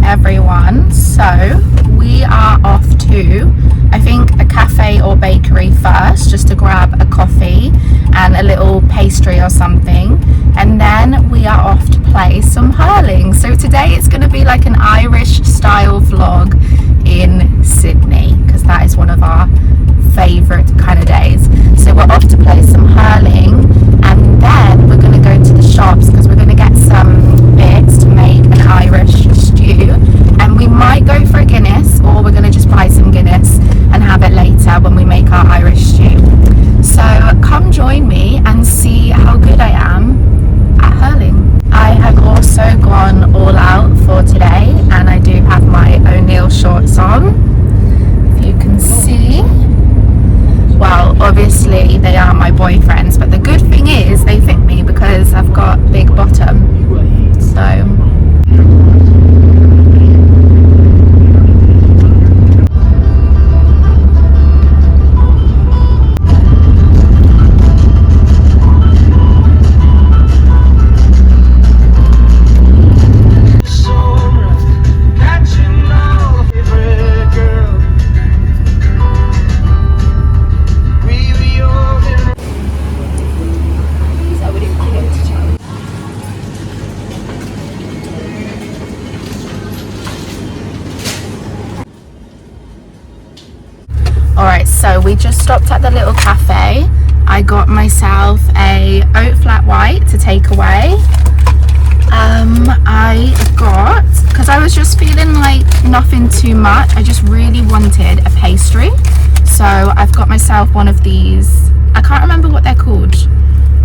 everyone. So we are off to, I think, a cafe or bakery first, just to grab a coffee and a little pastry or something, and then we are off to play some hurling. So today it's going to be like an Irish style vlog in Sydney, because that is one of our favourite kind of days. So we're off to play some hurling, and then we're going to go to the shops because we're going to get some bits to make an Irish stew, and we might go for a Guinness, or we're going to just buy some Guinness and have it later when we make our Irish stew. So come join me and see how good I am at hurling. I have also gone all out for today, and I do have my O'Neill shorts on, if you can see. Well, obviously they are my boyfriend's, but the good thing is they fit me because I've got big bottom. So alright, so we just stopped at the little cafe. I got myself a oat flat white to take away. I got, because I was just feeling like nothing too much, I just really wanted a pastry. So I've got myself one of these, I can't remember what they're called,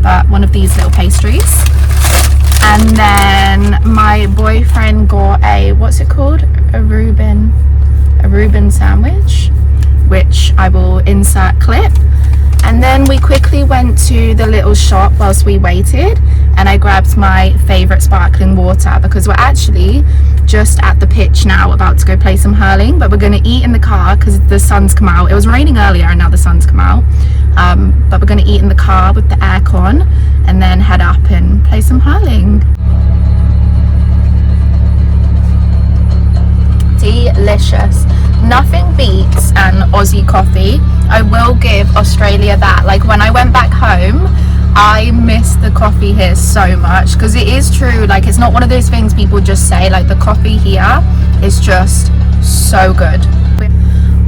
but one of these little pastries. And then my boyfriend got a, what's it called? A Reuben sandwich, which I will insert clip. And then we quickly went to the little shop whilst we waited, and I grabbed my favourite sparkling water, because we're actually just at the pitch now about to go play some hurling, but we're going to eat in the car because the sun's come out. It was raining earlier and now the sun's come out, but we're going to eat in the car with the aircon and then head up and play some hurling. Delicious. Nothing beats an Aussie coffee. I will give Australia that. Like when I went back home, I miss the coffee here so much, because it is true, like it's not one of those things people just say, like the coffee here is just so good.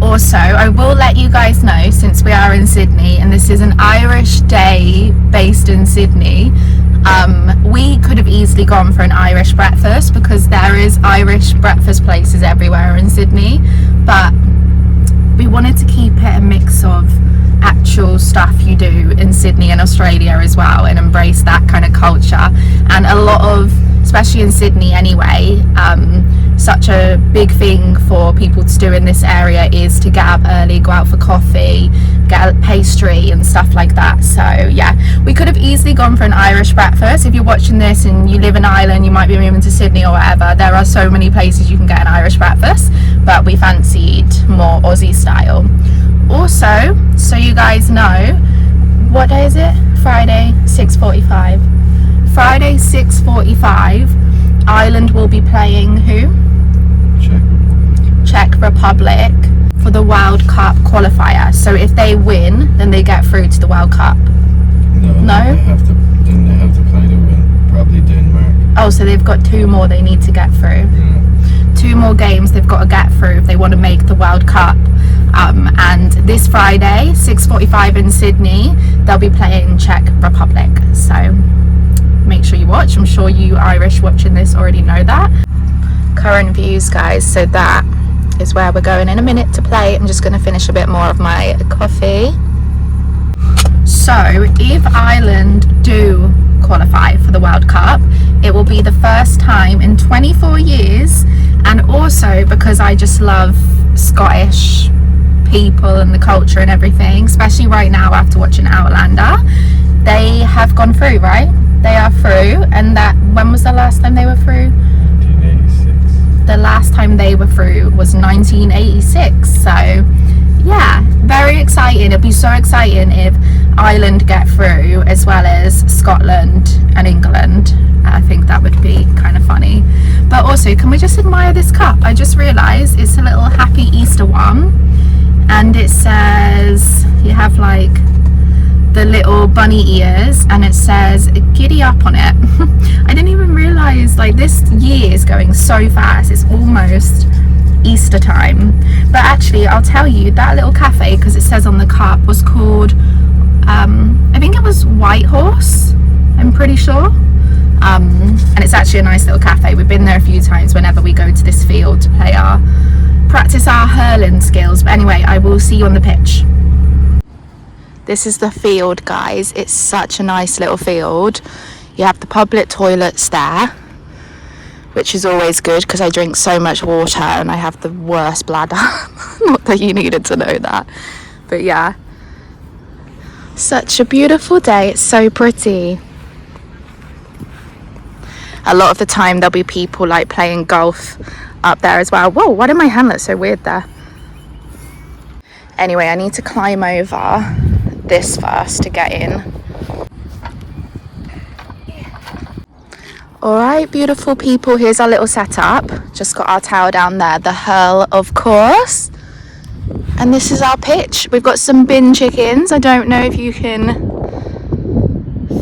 Also, I will let you guys know, since we are in Sydney and this is an Irish day based in Sydney, we could have easily gone for an Irish breakfast, because there is Irish breakfast places everywhere in Sydney, but we wanted to keep it a mix of actual stuff you do in Sydney and Australia as well, and embrace that kind of culture. And a lot of, especially in Sydney anyway, such a big thing for people to do in this area is to get up early, go out for coffee, get a pastry and stuff like that. So yeah, we could have easily gone for an Irish breakfast. If you're watching this and you live in Ireland, you might be moving to Sydney or whatever, there are so many places you can get an Irish breakfast, but we fancied more Aussie style. Also, so you guys know, what day is it? Friday 6:45. Friday 6:45, Ireland will be playing who? Czech Republic for the World Cup qualifier. So if they win, then they get through to the World Cup. No? They have to play to win. Probably Denmark. Oh, so they've got two more they need to get through. Yeah. Two more games they've got to get through if they want to make the World Cup. And this Friday, 6:45 in Sydney, they'll be playing Czech Republic. So make sure you watch. I'm sure you Irish watching this already know that. Current views, guys. So that is where we're going in a minute to play. I'm just going to finish a bit more of my coffee. So if Ireland do qualify for the World Cup, it will be the first time in 24 years, and also because I just love Scottish people and the culture and everything, especially right now after watching Outlander. They have gone through, right? They are through. And that, when was the last time they were through? 1986. The last time they were through was 1986. So yeah, very exciting. It'd be so exciting if Ireland get through as well as Scotland and England. I think that would be kind of funny. But Also, can we just admire this cup? I just realised it's a little Happy Easter one, and it says, you have like the little bunny ears, and it says giddy up on it. I didn't even realise, like, this year is going so fast. It's almost Easter time. But actually, I'll tell you, that little cafe, because it says on the cup, was called I think it was White Horse, I'm pretty sure. And it's actually a nice little cafe. We've been there a few times whenever we go to this field to practice our hurling skills. But anyway, I will see you on the pitch. This is the field, guys. It's such a nice little field. You have the public toilets there, which is always good because I drink so much water and I have the worst bladder. Not that you needed to know that, but yeah. Such a beautiful day. It's so pretty. A lot of the time there'll be people like playing golf up there as well. Whoa, why did my hand look so weird there? Anyway, I need to climb over this first to get in. Alright, beautiful people, here's our little setup. Just got our tower down there, the hurl of course. And this is our pitch. We've got some bin chickens. I don't know if you can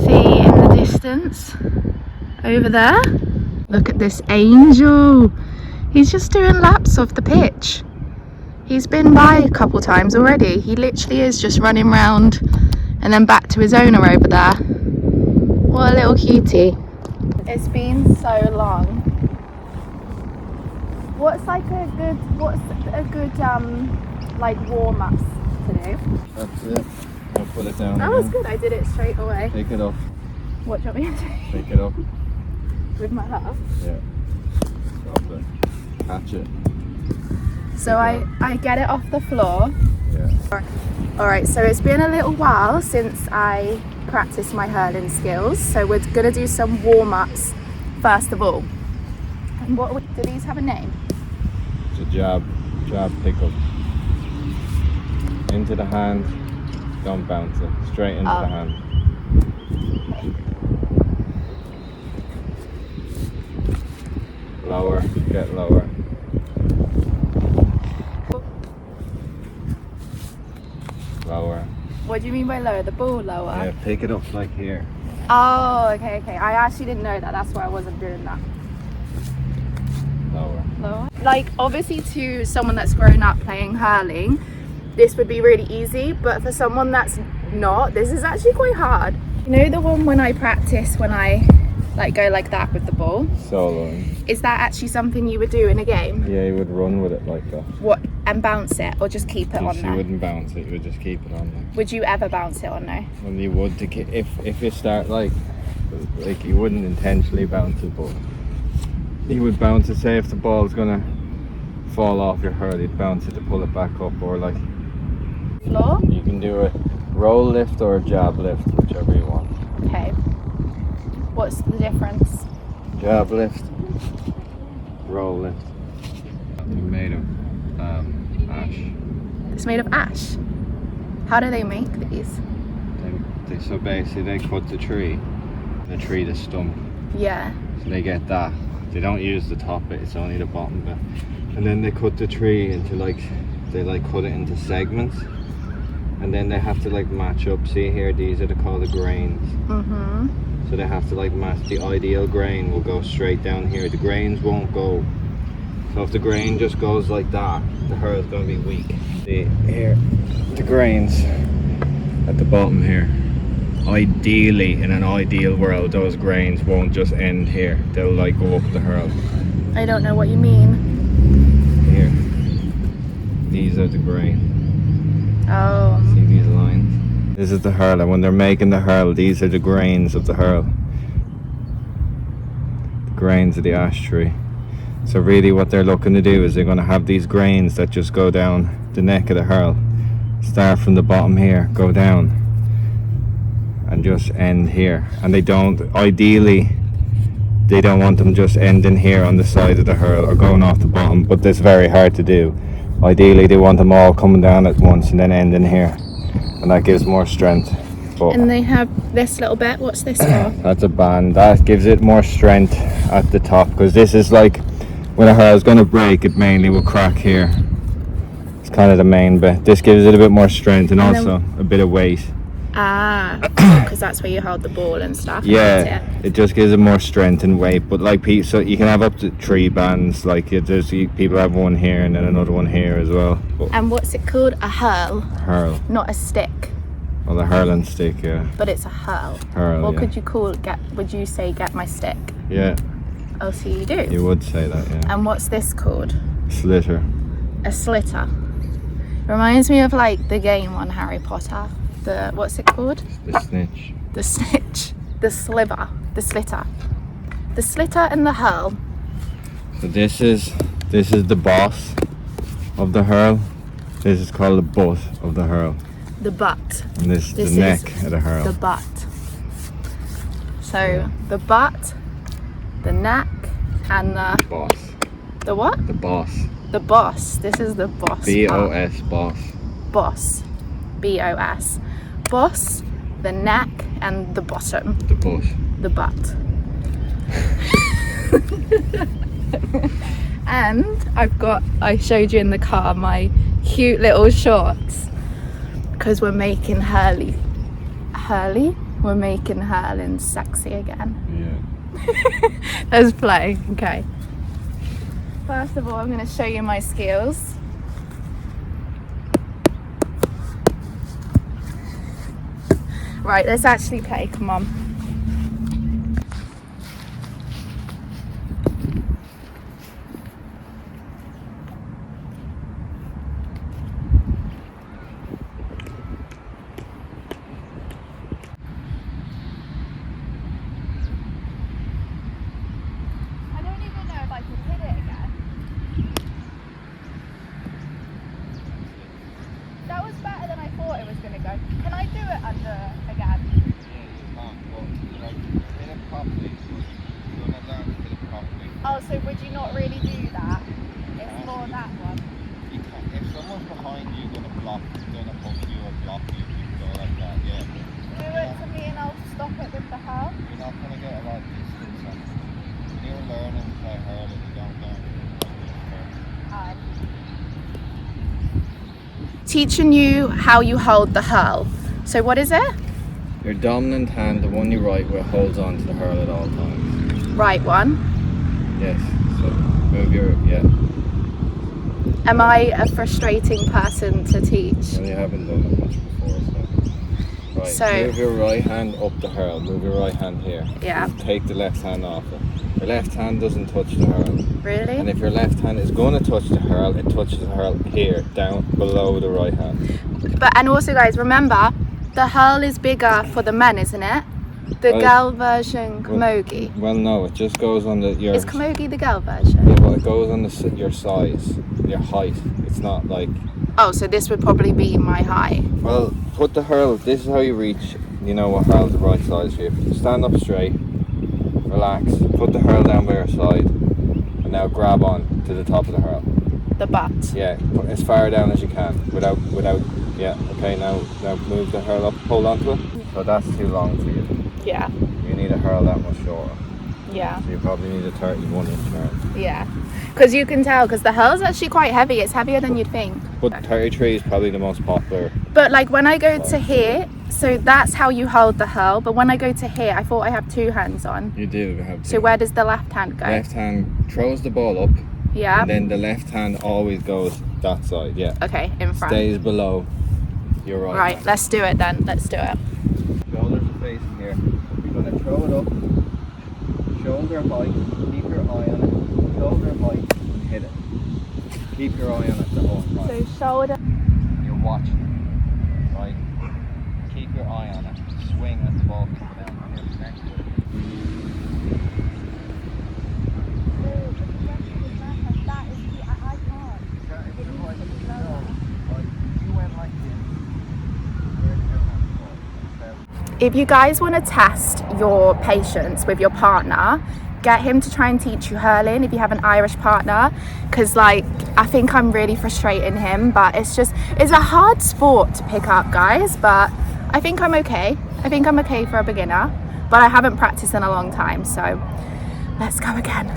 see in the distance over there. Look at this angel. He's just doing laps of the pitch. He's been by a couple times already. He literally is just running round and then back to his owner over there. What a little cutie. It's been so long. What's a good like warm-ups to do? That's it. I'll put it down. That was good. I did it straight away. Take it off. What do you want me to do? Take it off. With my hat? Yeah. Drop it. Catch it. So I get it off the floor. Yeah. Alright, so it's been a little while since I practiced my hurling skills. So we're going to do some warm-ups first of all. And do these have a name? It's a jab pickup. Into the hand, don't bounce it. Straight into the hand. Lower, get lower. Lower. What do you mean by lower? The ball lower? Yeah, pick it up like here. Oh, okay. I actually didn't know that. That's why I wasn't doing that. Lower. Like, obviously to someone that's grown up playing hurling, this would be really easy, but for someone that's not, this is actually quite hard. You know the one when I practice, when I like go like that with the ball? Soloing. Is that actually something you would do in a game? Yeah, you would run with it like that. What, and bounce it, or just keep it on there? You wouldn't bounce it, you would just keep it on there. Would you ever bounce it on there? Well, you would, if you start like you wouldn't intentionally bounce it, but you would bounce it, say if the ball's gonna fall off your hurl, you'd bounce it to pull it back up, or like floor? You can do a roll lift or a jab lift, whichever you want. Okay. What's the difference? Jab lift, roll lift. They're made of ash. It's made of ash. How do they make these? So basically they cut the tree, the stump. Yeah. So they get that. They don't use the top bit, it's only the bottom bit. And then they cut the tree into they cut it into segments. And then they have to match up. See here, these are called the grains. Mm-hmm. So they have to match. The ideal grain will go straight down here. The grains won't go. So if the grain just goes like that, the hurl is going to be weak. Here, the grains at the bottom here. Ideally, in an ideal world, those grains won't just end here. They'll go up the hurl. I don't know what you mean. Here, these are the grain. Oh. See these lines? This is the hurl, and when they're making the hurl, these are the grains of the hurl. The grains of the ash tree. So really what they're looking to do is they're going to have these grains that just go down the neck of the hurl. Start from the bottom here, go down, and just end here. And ideally, they don't want them just ending here on the side of the hurl or going off the bottom, but that's very hard to do. Ideally, they want them all coming down at once and then ending here, and that gives more strength. But and they have this little bit. What's this for? That's a band. That gives it more strength at the top, because this is when a hurl's going to break, it mainly will crack here. It's kind of the main bit. This gives it a bit more strength and also a bit of weight. Because that's where you hold the ball and stuff. Yeah, it just gives it more strength and weight. But like, so you can have up to 3 bands. Like, there's people have one here and then another one here as well. But and what's it called? A hurl. Hurl. Not a stick. Well, the hurling stick, yeah. But it's a hurl. Hurl. What yeah. could you call it? Would you say get my stick? Yeah. Oh, so you do. You would say that, yeah. And what's this called? Slitter. A slitter. Reminds me of like the game on Harry Potter. What's it called? The snitch. The snitch. The sliver. The slitter. The slitter and the hurl. So this is the boss of the hurl. This is called the butt of the hurl. The butt. And this is the neck of the hurl. The butt. So the butt, the neck, and the boss. The what? The boss. The boss. This is the boss. B-O-S, boss. Boss. B-O-S. Boss, the neck, and the bottom. The butt. The butt. And I showed you in the car my cute little shorts because we're making hurling sexy again. Yeah. Let's play. Okay. First of all, I'm going to show you my skills. Right, let's actually play. Come on. I don't even know if I can hit it again. That was better than I thought it was going to go. Can I do it under again? Yeah, you can't. Well, like, hit it properly. You're gonna learn to hit it properly. Oh, so would you not really do that? It's for that one. You can't. If someone's behind you, gonna hook you or block you, you can go like that, yeah. Do it to me and I'll stop it with the hurl. You're not gonna get a lot of distance on it. When you're learning to play hurl, you don't learn to Teaching you how you hold the hurl. So what is it? Your dominant hand, the one you right with, holds on to the hurl at all times. Right one. Yes. So move your Am I a frustrating person to teach? Well, you haven't done it much before, so. Right. So move your right hand up the hurl. Move your right hand here. Yeah. Take the left hand off it. Your left hand doesn't touch the hurl. Really? And if your left hand is going to touch the hurl, it touches the hurl here, down below the right hand. And also, guys, remember the hurl is bigger for the men, isn't it? The girl version camogie. Well, no, it just goes on your. Is camogie the girl version? Yeah, well, it goes on your size, your height. It's not like. Oh, so this would probably be my height. Well, put the hurl. This is how you reach. You know what hurl's the right size for you. Stand up straight. Relax. Put the hurl down by your side, and now grab on to the top of the hurl. The butt. Yeah, put as far down as you can without. Yeah. Okay. Now move the hurl up. Hold on to it. So that's too long for you. Yeah. You need a hurl that much shorter. Yeah. So you probably need a 31-inch hurl. Yeah. Because you can tell, because the hurl's actually quite heavy. It's heavier than you'd think. But 33 is probably the most popular. But like when I go to here, so that's how you hold the hurl. But when I go to here, I thought I have 2 hands on. You do have two. So where does the left hand go? Left hand throws the ball up. Yeah. And then the left hand always goes that side. Yeah. Okay, in front. Stays below your right. Right, hand. let's do it then. Let's do it. Shoulders are facing here. You're going to throw it up. Shoulder height. Keep your eye on it. Shoulder height. And hit it. Keep your eye on it the whole time. So shoulder. You're watching it. Right? Keep your eye on it. Swing as the ball comes down on your next to it. If you guys want to test your patience with your partner, get him to try and teach you hurling if you have an Irish partner, because like I think I'm really frustrating him, but it's a hard sport to pick up, guys, but I think I'm okay. I think I'm okay for a beginner, but I haven't practiced in a long time, so let's go again.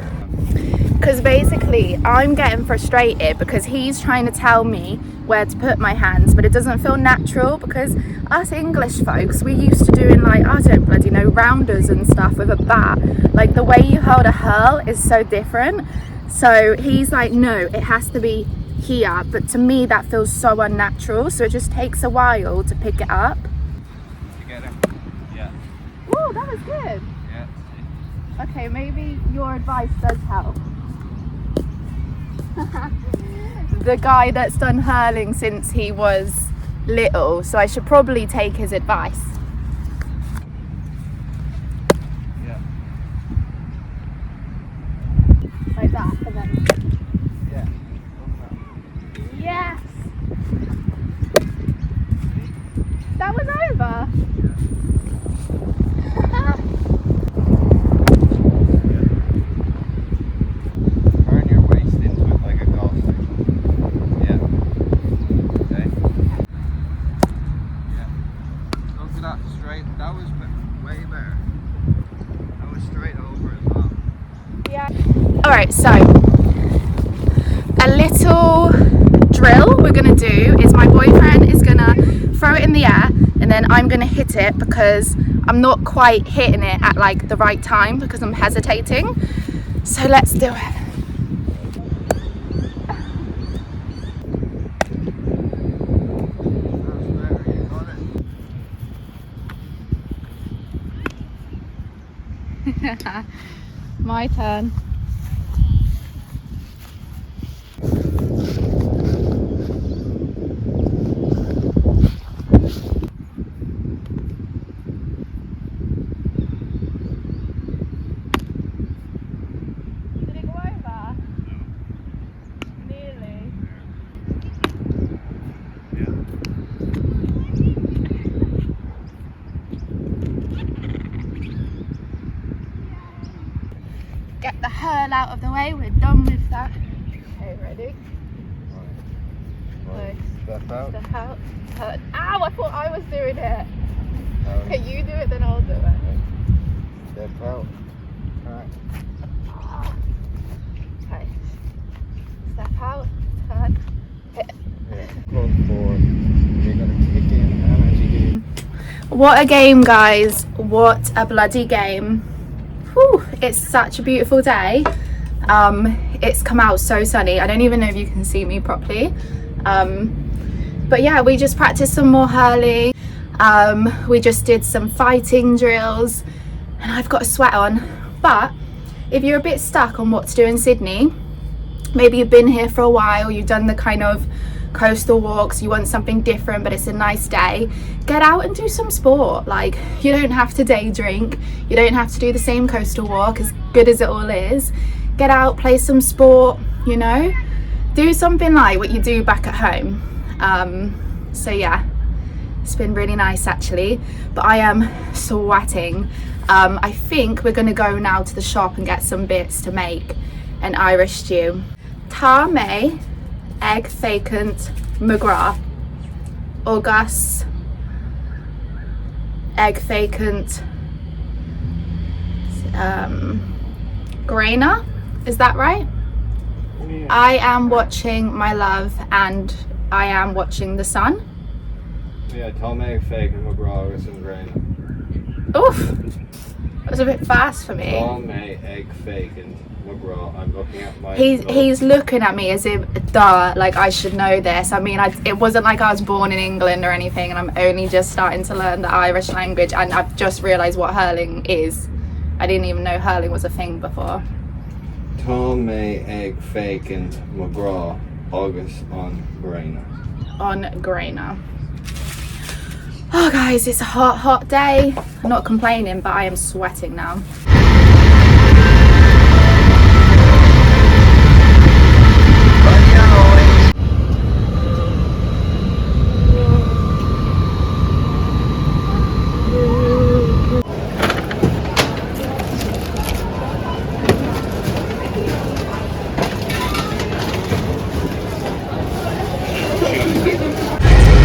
because basically I'm getting frustrated because he's trying to tell me where to put my hands, but it doesn't feel natural because us English folks, we're used to doing like, I don't bloody know, rounders and stuff with a bat. Like the way you hold a hurl is so different. So he's like, no, it has to be here, but to me that feels so unnatural, so it just takes a while to pick it up. You get it? Yeah. Oh, that was good. Yeah. Okay, maybe your advice does help. The guy that's done hurling since he was little, so I should probably take his advice. Yeah. Like that, and then Yeah. yes! That was over! Turn your waist into it like a golf stick. Yeah. Okay. Yeah. Look at that straight. That was way better. That was straight over as well. Yeah. Alright, so a little drill we're gonna do is my boyfriend is gonna throw it in the air and then I'm gonna hit it because I'm not quite hitting it at like the right time because I'm hesitating. So let's do it. That's better. You got it. My turn. Did it go over? Nearly. Get the hurl out of the way, we're done with that. Okay, ready? Right. Step out. Step out. Turn. Ow, I thought I was doing it. Out. Okay, you do it, then I'll do it. Step out. Right. Okay. Step out, turn, hit. Yeah. Close forward. You're gonna kick in and as you do. What a game, guys. What a bloody game. Whew, it's such a beautiful day. It's come out so sunny. I don't even know if you can see me properly. But yeah, we just practiced some more hurling. We just did some fighting drills and I've got a sweat on. But if you're a bit stuck on what to do in Sydney, maybe you've been here for a while, you've done the kind of coastal walks, you want something different but it's a nice day, get out and do some sport. Like, you don't have to day drink, you don't have to do the same coastal walk, as good as it all is. Get out, play some sport, you know, do something like what you do back at home. So yeah, it's been really nice actually, but I am sweating. I think we're gonna go now to the shop and get some bits to make an Irish stew. Tarme, egg vacant McGrath, August, egg vacant Grainer, is that right? Yeah. I am watching my love and I am watching the sun. Yeah, Tom egg fake and McGraw with some grain. Oof, that was a bit fast for me. Tom egg fake and McGraw. I'm looking at my. He's looking at me as if, duh, like I should know this. I mean, it wasn't like I was born in England or anything, and I'm only just starting to learn the Irish language, and I've just realised what hurling is. I didn't even know hurling was a thing before. Tom egg fake and McGraw. August on Grainer. On Grainer. Oh guys, it's a hot day. I'm not complaining, but I am sweating now.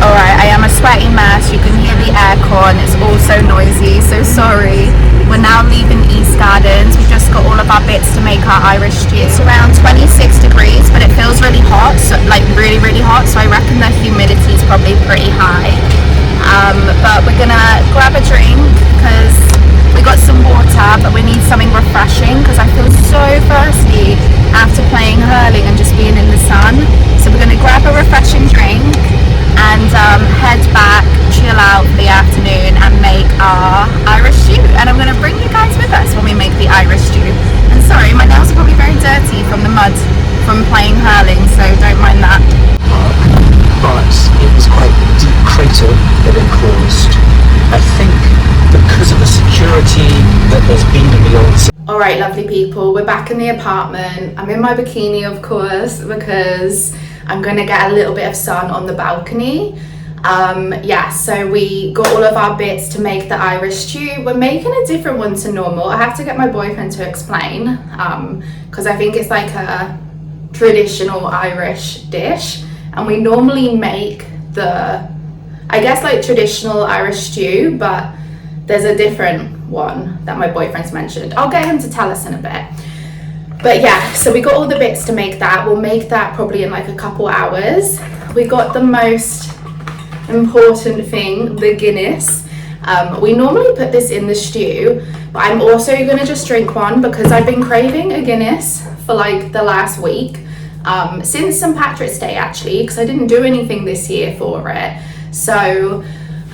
Alright, I am a sweaty mess. You can hear the aircon, it's also noisy, so sorry. We're now leaving East Gardens. We just got all of our bits to make make our Irish stew. It's around 26 degrees, but it feels really hot, so like really hot, so I reckon the humidity is probably pretty high. But we're gonna grab a drink because we got some water, but we need something refreshing because I feel so thirsty after playing hurling and just being in the sun. So we're gonna grab a refreshing drink and head back, chill out for the afternoon and make our Irish stew. And I'm gonna bring you guys with us when we make the Irish stew. And sorry, my nails are probably very dirty from the mud from playing hurling, so don't mind that. But it was quite a deep crater that it caused. I think because of the security that there's been in the old. Alright, lovely people, we're back in the apartment. I'm in my bikini, of course, because I'm going to get a little bit of sun on the balcony. Yeah, so we got all of our bits to make the Irish stew. We're making a different one to normal. I have to get my boyfriend to explain, because I think it's like a traditional Irish dish. And we normally make the, I guess, like traditional Irish stew, but there's a different one that my boyfriend's mentioned. I'll get him to tell us in a bit. But yeah, so we got all the bits to make that. We'll make that probably in like a couple hours. We got the most important thing, the Guinness. We normally put this in the stew, but I'm also gonna just drink one because I've been craving a Guinness for like the last week. Since St. Patrick's Day actually, because I didn't do anything this year for it. So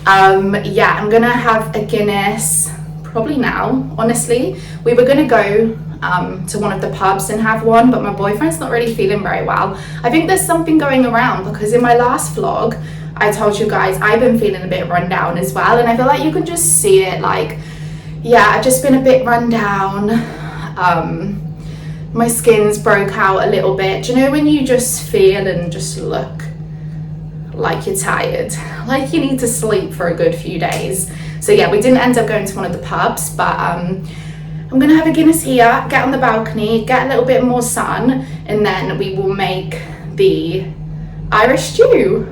yeah, I'm gonna have a Guinness probably now, honestly. We were gonna go to one of the pubs and have one, but my boyfriend's not really feeling very well. I think there's something going around because in my last vlog I told you guys I've been feeling a bit run down as well, and I feel like you can just see it. Like, yeah, I've just been a bit run down. My skin's broke out a little bit. Do you know when you just feel and just look like you're tired, like you need to sleep for a good few days? So yeah, we didn't end up going to one of the pubs, but I'm gonna have a Guinness here, get on the balcony, get a little bit more sun, and then we will make the Irish stew,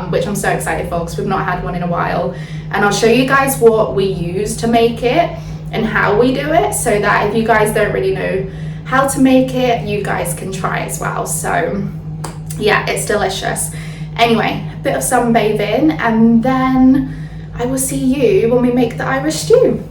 which I'm so excited for because we've not had one in a while. And I'll show you guys what we use to make it and how we do it, so that if you guys don't really know how to make it, you guys can try as well. So yeah, it's delicious. Anyway, a bit of sunbathing, and then I will see you when we make the Irish stew.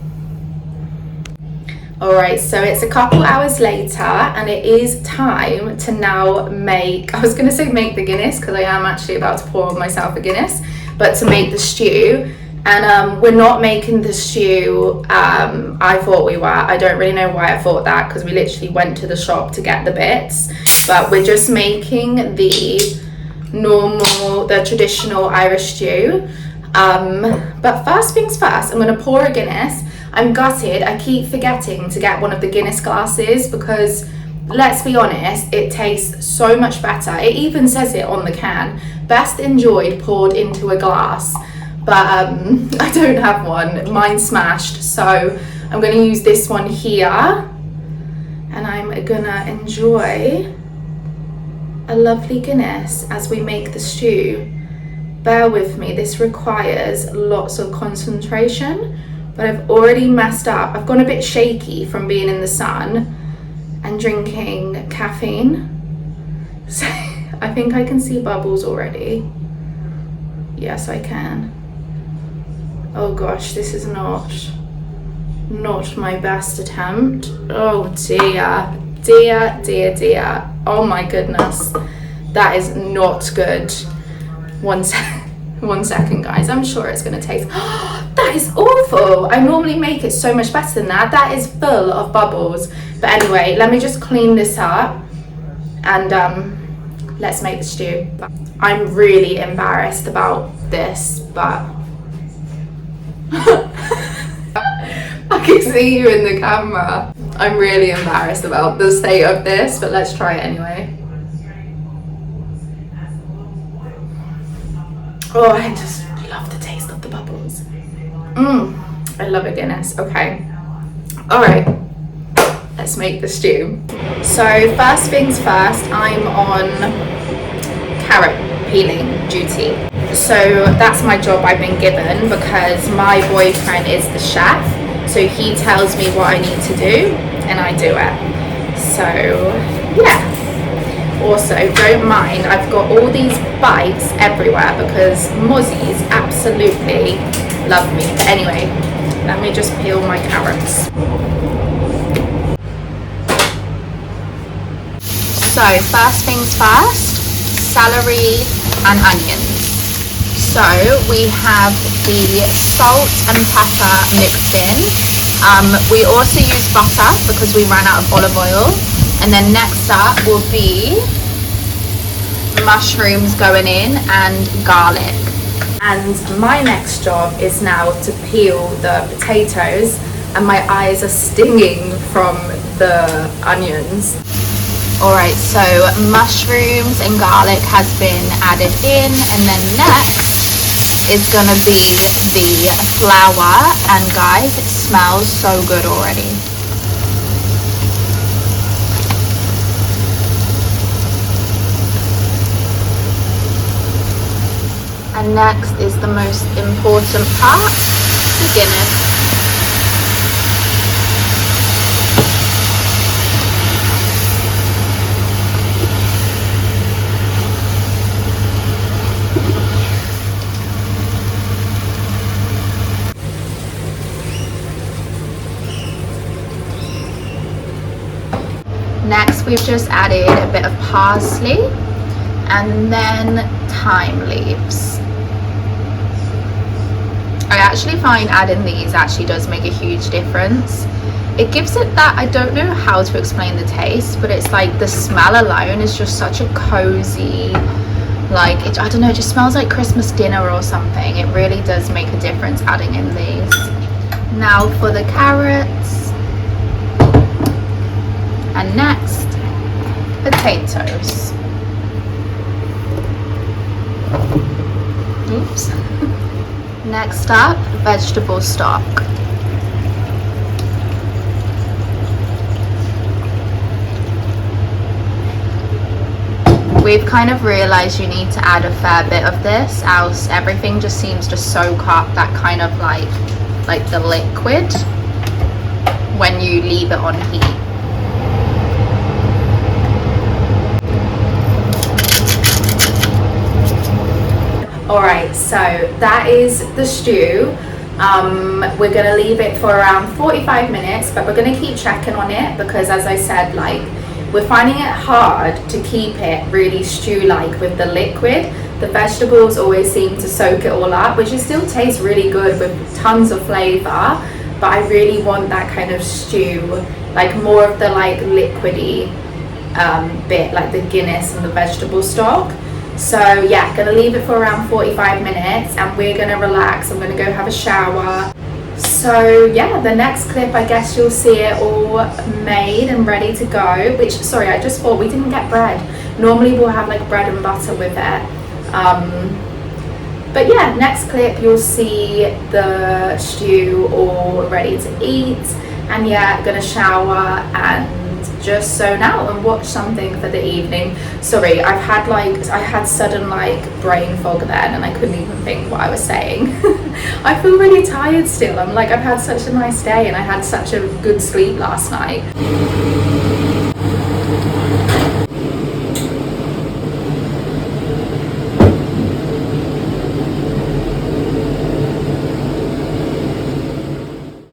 Alright, so it's a couple hours later and it is time to now make, I was going to say make the Guinness because I am actually about to pour myself a Guinness, but to make the stew. And we're not making the stew, I thought we were. I don't really know why I thought that because we literally went to the shop to get the bits, but we're just making the normal, the traditional Irish stew. But first things first, I'm going to pour a Guinness. I'm gutted, I keep forgetting to get one of the Guinness glasses because, let's be honest, it tastes so much better. It even says it on the can, best enjoyed poured into a glass. But I don't have one, mine's smashed, so I'm going to use this one here, and I'm gonna enjoy a lovely Guinness as we make the stew. Bear with me, this requires lots of concentration, but I've already messed up. I've gone a bit shaky from being in the sun and drinking caffeine, so I think I can see bubbles already. Yes, I can. Oh gosh, this is not my best attempt. Oh dear, dear. Oh my goodness, that is not good. One second, guys. I'm sure it's gonna taste. That is awful. I normally make it so much better than that. That is full of bubbles. But anyway, let me just clean this up and let's make the stew. I'm really embarrassed about this, but I can see you in the camera. I'm really embarrassed about the state of this, but let's try it anyway. Oh, I just love the taste of the bubbles. I love a Guinness. Okay. All right. Let's make the stew. So first things first, I'm on carrot peeling duty. So that's my job I've been given because my boyfriend is the chef. So he tells me what I need to do and I do it. So yeah, also don't mind I've got all these bites everywhere because mozzies absolutely love me. But anyway, let me just peel my carrots. So first things first, celery and onions. So we have the salt and pepper mixed in. We also use butter because we ran out of olive oil. And then next up will be mushrooms going in and garlic. And my next job is now to peel the potatoes, and my eyes are stinging from the onions. Alright, so mushrooms and garlic has been added in, and then next is gonna be the flour, and guys, it smells so good already. And next is the most important part, the Guinness. Next, we've just added a bit of parsley and then thyme leaves. I actually find adding these actually does make a huge difference. It gives it that, I don't know how to explain the taste, but it's like the smell alone is just such a cozy, like, I don't know, it just smells like Christmas dinner or something. It really does make a difference adding in these. Now for the carrots. And next, potatoes. Oops. Next up, vegetable stock. We've kind of realized you need to add a fair bit of this, else everything just seems to soak up that kind of like the liquid when you leave it on heat. Alright, so that is the stew. We're going to leave it for around 45 minutes, but we're going to keep checking on it because, as I said, like, we're finding it hard to keep it really stew-like with the liquid. The vegetables always seem to soak it all up, which it still tastes really good with tons of flavour, but I really want that kind of stew, like more of the like liquidy bit, like the Guinness and the vegetable stock. So yeah, gonna leave it for around 45 minutes and we're gonna relax. I'm gonna go have a shower. So yeah, the next clip, I guess you'll see it all made and ready to go, which, sorry, I just thought we didn't get bread. Normally we'll have like bread and butter with it. But yeah, next clip you'll see the stew all ready to eat. And yeah, gonna shower and just zone out and watch something for the evening. Sorry, I had sudden like brain fog then and I couldn't even think what I was saying. I feel really tired still. I'm like, I've had such a nice day and I had such a good sleep last night.